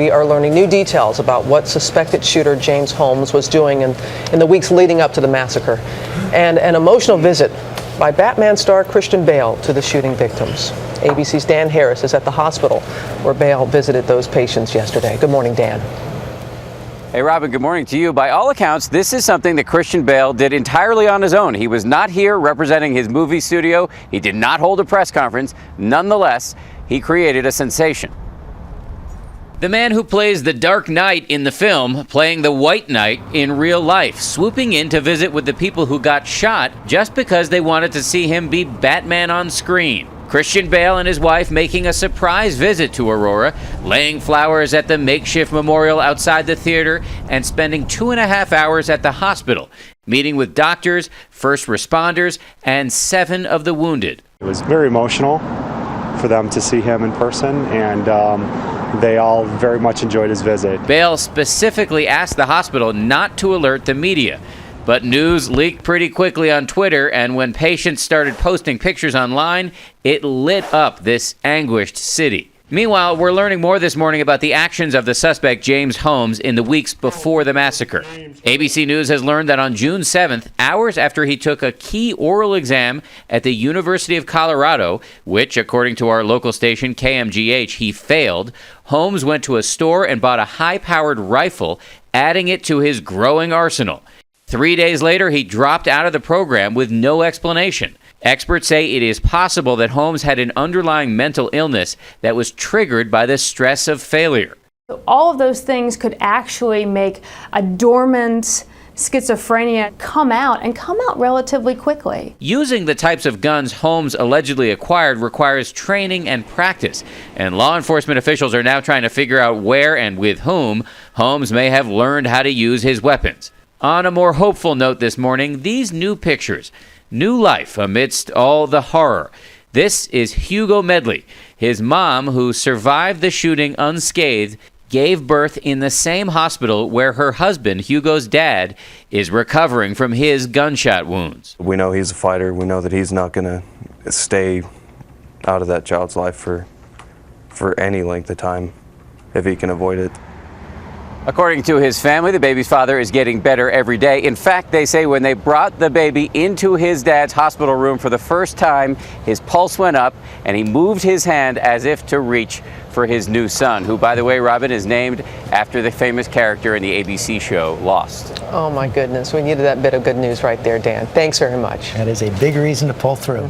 we are learning new details about what suspected shooter James Holmes was doing in the weeks leading up to the massacre, and an emotional visit by Batman star Christian Bale to the shooting victims. ABC's Dan Harris is at the hospital where Bale visited those patients yesterday. Good morning, Dan. Hey, Robin, good morning to you. By all accounts, this is something that Christian Bale did entirely on his own. He was not here representing his movie studio. He did not hold a press conference. Nonetheless, he created a sensation. The man who plays the Dark Knight in the film, playing the White Knight in real life, swooping in to visit with the people who got shot just because they wanted to see him be Batman on screen. Christian Bale and his wife making a surprise visit to Aurora, laying flowers at the makeshift memorial outside the theater, and spending 2.5 hours at the hospital, meeting with doctors, first responders, and 7 of the wounded. It was very emotional for them to see him in person, and they all very much enjoyed his visit. Bale specifically asked the hospital not to alert the media. But news leaked pretty quickly on Twitter, and when patients started posting pictures online, it lit up this anguished city. Meanwhile, we're learning more this morning about the actions of the suspect James Holmes in the weeks before the massacre. ABC News has learned that on June 7th, hours after he took a key oral exam at the University of Colorado, which, according to our local station KMGH, he failed, Holmes went to a store and bought a high-powered rifle, adding it to his growing arsenal. 3 days later, he dropped out of the program with no explanation. Experts say it is possible that Holmes had an underlying mental illness that was triggered by the stress of failure. All of those things could actually make a dormant schizophrenia come out relatively quickly. Using the types of guns Holmes allegedly acquired requires training and practice, and law enforcement officials are now trying to figure out where and with whom Holmes may have learned how to use his weapons. On a more hopeful note this morning, these new pictures, new life amidst all the horror. This is Hugo Medley. His mom, who survived the shooting unscathed, gave birth in the same hospital where her husband, Hugo's dad, is recovering from his gunshot wounds. We know he's a fighter. We know that he's not going to stay out of that child's life for any length of time if he can avoid it. According to his family, the baby's father is getting better every day. In fact, they say when they brought the baby into his dad's hospital room for the first time, his pulse went up and he moved his hand as if to reach for his new son, who, by the way, Robin, is named after the famous character in the ABC show Lost. Oh my goodness, we needed that bit of good news right there, Dan. Thanks very much. That is a big reason to pull through.